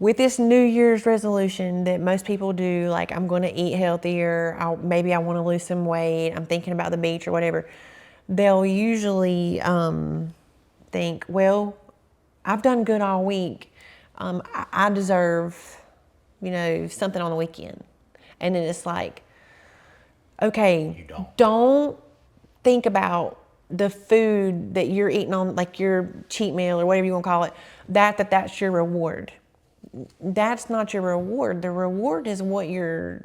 with this New Year's resolution that most people do, like I'm going to eat healthier, maybe I want to lose some weight, I'm thinking about the beach or whatever, they'll usually think, well, I've done good all week. I deserve, something on the weekend. And then it's like, okay, don't think about the food that you're eating on, like your cheat meal or whatever you want to call it, that's your reward. That's not your reward. The reward is what your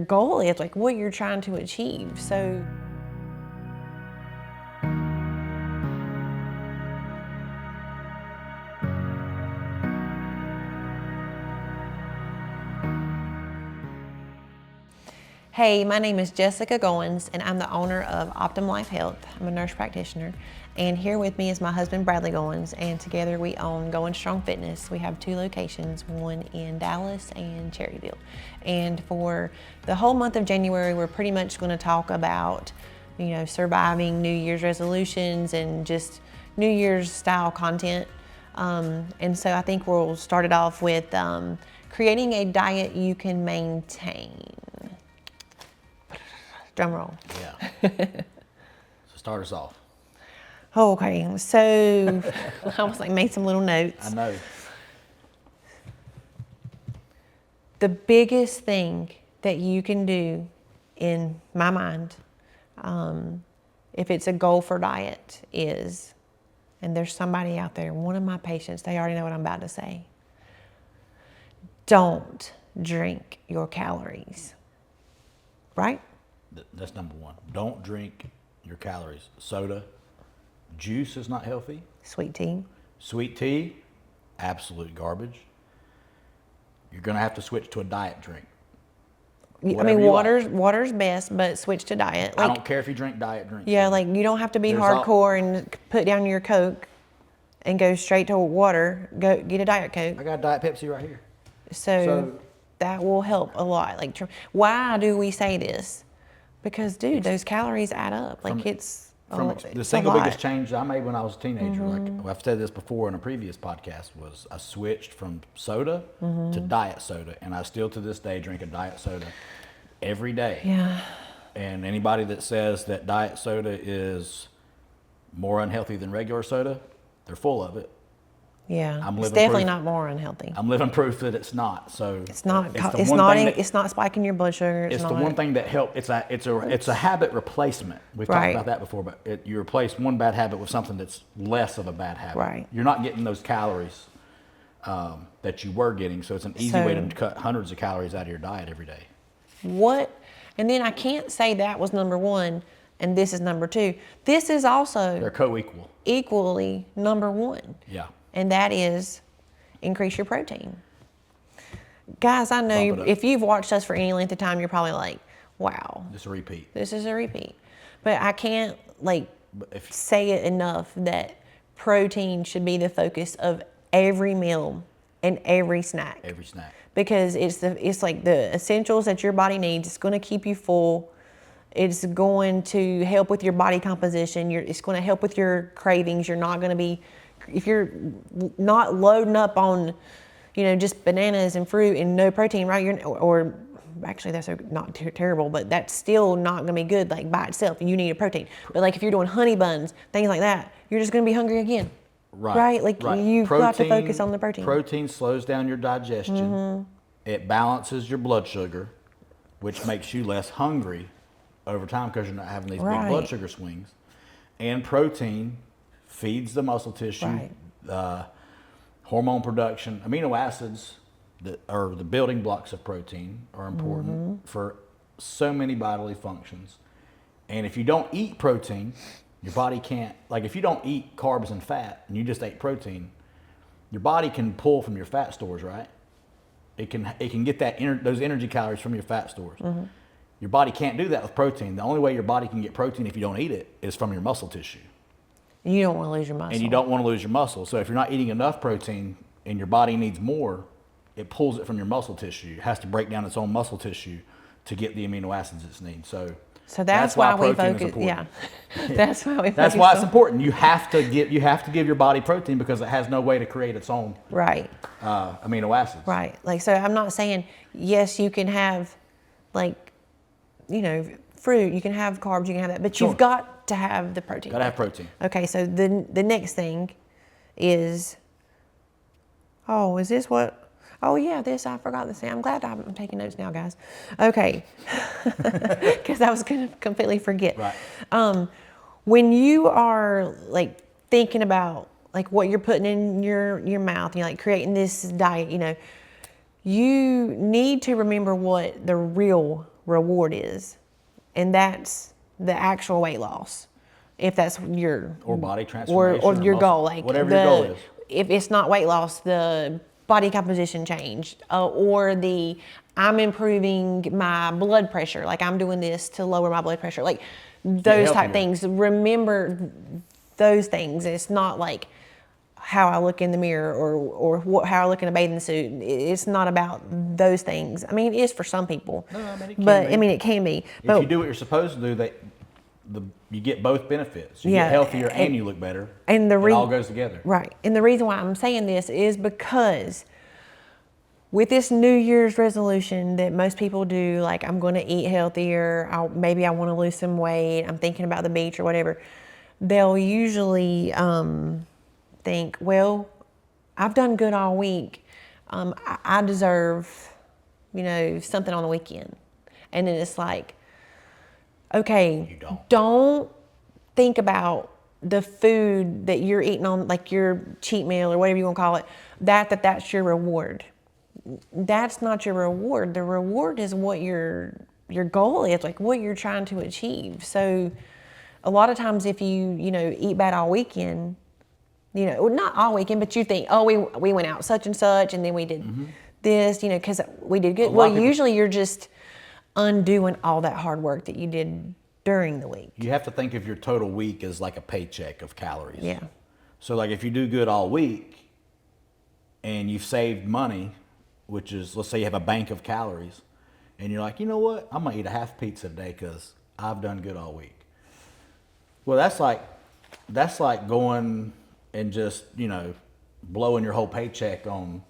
goal is, like what you're trying to achieve. So hey, my name is Jessica Goins, and I'm the owner of OptimLife Health. I'm a nurse practitioner, and here with me is my husband, Bradley Goins, and together we own Goins Strong Fitness. We have 2 locations, one in Dallas and Cherryville. And for the whole month of January, we're pretty much going to talk about, surviving New Year's resolutions and just New Year's style content. And so I think we'll start it off with creating a diet you can maintain. Drum roll. Yeah. So start us off. Okay, so I was like, made some little notes. I know. The biggest thing that you can do, in my mind, if it's a goal for diet is, and there's somebody out there, one of my patients, they already know what I'm about to say. Don't drink your calories, right? That's number one. Don't drink your calories. Soda, juice is not healthy. Sweet tea. Sweet tea, absolute garbage. You're going to have to switch to a diet drink. Water's best, but switch to diet. I don't care if you drink diet drinks. Yeah, like you don't have to be hardcore and put down your Coke and go straight to water. Go get a Diet Coke. I got a Diet Pepsi right here. So that will help a lot. Like, why do we say this? Because, dude, those calories add up. Like, the single biggest change I made when I was a teenager, like I've said this before in a previous podcast, was I switched from soda to diet soda, and I still to this day drink a diet soda every day. Yeah. And anybody that says that diet soda is more unhealthy than regular soda, they're full of it. Yeah, it's definitely not more unhealthy. I'm living proof that it's not. So it's not spiking your blood sugar. It's the one thing that helps. It's a habit replacement. We've talked about that before, but you replace one bad habit with something that's less of a bad habit. Right. You're not getting those calories that you were getting, so it's an easy way to cut hundreds of calories out of your diet every day. And then I can't say that was number one and this is number two. This is also they're co-equal. Equally number one. Yeah. And that is increase your protein. Guys, I know if you've watched us for any length of time, you're probably like, wow. This is a repeat. This is a repeat. But I can't say it enough that protein should be the focus of every meal and every snack. Every snack. Because it's like the essentials that your body needs. It's going to keep you full. It's going to help with your body composition. It's going to help with your cravings. You're not going to be... If you're not loading up on, just bananas and fruit and no protein, right? Or actually that's not terrible, but that's still not going to be good, like by itself. You need a protein. But like if you're doing honey buns, things like that, you're just going to be hungry again. Right? Like you've got to focus on the protein. Protein slows down your digestion. Mm-hmm. It balances your blood sugar, which makes you less hungry over time because you're not having these big blood sugar swings. And protein feeds the muscle tissue, hormone production. Amino acids that are the building blocks of protein are important for so many bodily functions. And if you don't eat protein, your body can't, like if you don't eat carbs and fat and you just ate protein, your body can pull from your fat stores, right? It can get those energy calories from your fat stores. Mm-hmm. Your body can't do that with protein. The only way your body can get protein if you don't eat it is from your muscle tissue. You don't want to lose your muscle. And you don't want to lose your muscle. So if you're not eating enough protein and your body needs more, it pulls it from your muscle tissue. It has to break down its own muscle tissue to get the amino acids it needs. So So that's why we protein is focus. important. Yeah, that's why we. That's focus why it's on- important. You have to give your body protein because it has no way to create its own Right. amino acids. Right. Like, so I'm not saying, yes, you can have, like, fruit, you can have carbs, you can have that, but Sure. you've got to have the protein. Got to have protein. Okay, so the next thing is, is this what? Oh yeah, this, I forgot to say. I'm glad I'm taking notes now, guys. Okay, because I was going to completely forget. Right. When you are like thinking about like what you're putting in your mouth, you're like creating this diet, you need to remember what the real reward is, and that's the actual weight loss. If that's your Or body transformation. or your muscle, goal, like whatever your goal is. If it's not weight loss, the body composition change, or I'm improving my blood pressure, like I'm doing this to lower my blood pressure, like those type things. Remember those things. It's not like how I look in the mirror or how I look in a bathing suit. It's not about those things. I mean, it is for some people, No, I mean, it can be. It can be. If you do what you're supposed to do, you get both benefits. You get healthier and you look better. And it all goes together. Right. And the reason why I'm saying this is because with this New Year's resolution that most people do, like I'm going to eat healthier, maybe I want to lose some weight, I'm thinking about the beach or whatever, they'll usually think, well, I've done good all week. I deserve, something on the weekend. And then it's like, okay, You don't think about the food that you're eating on, like your cheat meal or whatever you want to call it, that's your reward. That's not your reward. The reward is what your goal is, like what you're trying to achieve. So a lot of times if you, eat bad all weekend, not all weekend, but you think, we went out such and such, and then we did this, because we did good. Well, usually you're just undoing all that hard work that you did during the week. You have to think of your total week as like a paycheck of calories. Yeah. So like if you do good all week and you've saved money, which is, let's say you have a bank of calories, and you're like, you know what, I'm gonna eat a half pizza a day because I've done good all week. Well, that's like going and just, blowing your whole paycheck on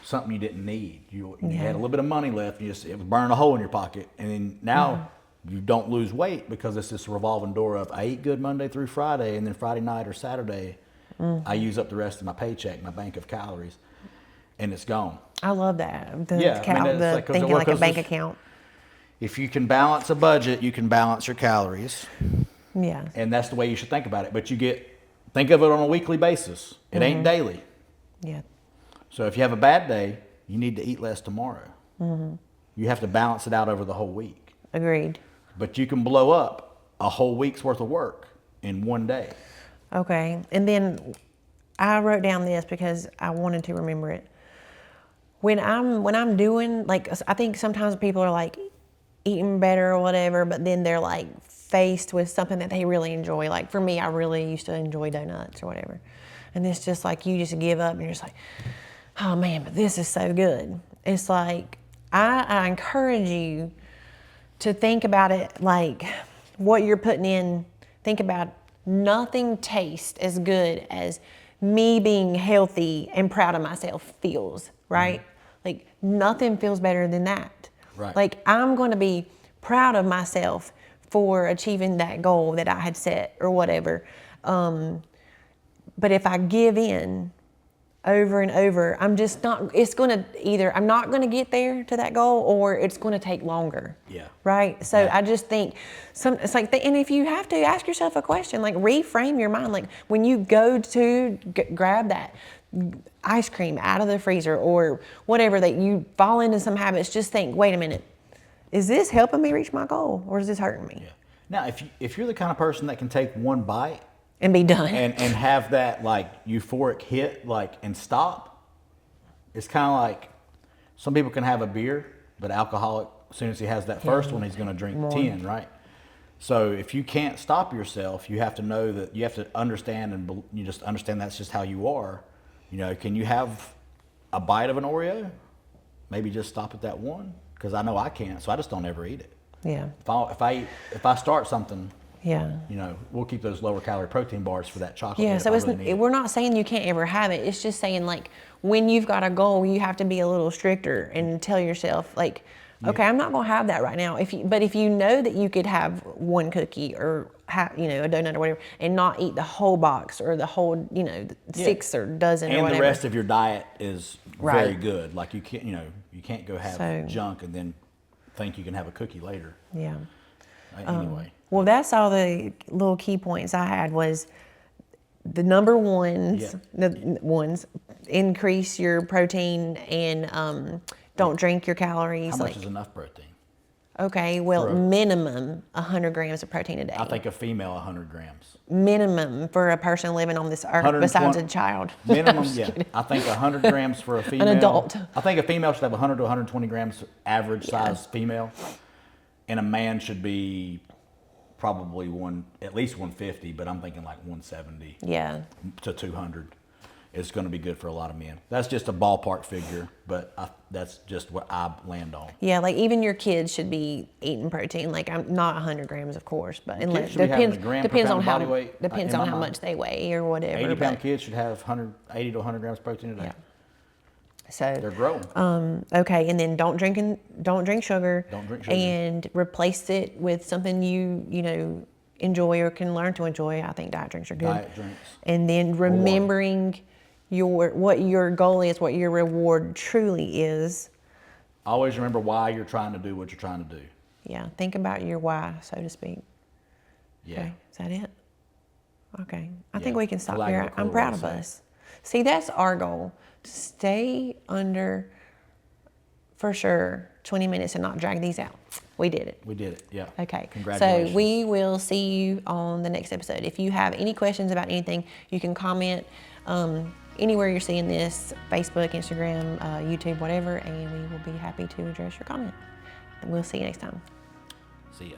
something you didn't need. You had a little bit of money left, and it was burning a hole in your pocket, and then now you don't lose weight because it's this revolving door of I eat good Monday through Friday, and then Friday night or Saturday, I use up the rest of my paycheck, my bank of calories, and it's gone. I love that. Thinking like a bank account. If you can balance a budget, you can balance your calories. Yeah. And that's the way you should think about it. But think of it on a weekly basis. It ain't daily. Yeah. So if you have a bad day, you need to eat less tomorrow. You have to balance it out over the whole week. Agreed. But you can blow up a whole week's worth of work in one day. Okay. And then I wrote down this because I wanted to remember it. When I'm doing, like, I think sometimes people are like eating better or whatever, but then they're like faced with something that they really enjoy. Like for me, I really used to enjoy donuts or whatever. And it's just like, you just give up and you're just like, oh man, but this is so good. It's like, I encourage you to think about it like what you're putting in. Think about nothing tastes as good as me being healthy and proud of myself feels, right? Like nothing feels better than that. Right. Like I'm going to be proud of myself for achieving that goal that I had set or whatever. But if I give in over and over, I'm just not, it's going to either, I'm not going to get there to that goal, or it's going to take longer. Yeah. Right? So Yeah. I just think it's like, and if you have to ask yourself a question, like reframe your mind. Like when you go to grab that ice cream out of the freezer or whatever, that you fall into some habits, just think, wait a minute, is this helping me reach my goal or is this hurting me? Yeah. Now, if you're the kind of person that can take one bite and be done and have that like euphoric hit, like, and stop, it's kind of like some people can have a beer, but alcoholic, as soon as he has that first one, he's going to drink 10, right? So if you can't stop yourself, you have to know that you have to understand, and you just understand that's just how you are. Can you have a bite of an Oreo? Maybe just stop at that one, because I know I can't, so I just don't ever eat it. Yeah. If I start something, Yeah. we'll keep those lower calorie protein bars for that chocolate. Yeah, so we're not saying you can't ever have it. It's just saying, like, when you've got a goal, you have to be a little stricter and tell yourself, like, okay, I'm not going to have that right now. But if you know that you could have one cookie or a donut or whatever, and not eat the whole box or the whole, 6 or dozen or whatever. And the rest of your diet is very Right. good. Like you can't go have junk and then think you can have a cookie later. Yeah. Anyway. Well, that's all the little key points I had was the number ones, the ones, increase your protein and don't drink your calories. How much is enough protein? Okay, well, minimum 100 grams of protein a day. I think a female 100 grams. Minimum for a person living on this earth besides a child. Minimum, yeah. I think 100 grams for a female. An adult. I think a female should have 100 to 120 grams average size female. And a man should be probably at least 150, but I'm thinking like 170 to 200 is going to be good for a lot of men. That's just a ballpark figure, but that's just what I land on. Yeah, like even your kids should be eating protein. Like I'm not 100 grams, of course, but depends on how much they weigh or whatever. 80-pound kids should have 80 to 100 grams protein a day. Yeah. So they're growing. Okay, and then don't drink sugar. Don't drink sugar. And replace it with something you enjoy or can learn to enjoy. I think diet drinks are good. Diet drinks. And then remembering what your goal is, what your reward truly is. Always remember why you're trying to do what you're trying to do. Yeah, think about your why, so to speak. Yeah. Okay, is that it? Okay, I think we can stop like here. I'm proud of us. See, that's our goal. Stay under, for sure, 20 minutes and not drag these out. We did it. We did it, yeah. Okay. Congratulations. So we will see you on the next episode. If you have any questions about anything, you can comment anywhere you're seeing this, Facebook, Instagram, YouTube, whatever, and we will be happy to address your comment. We'll see you next time. See ya.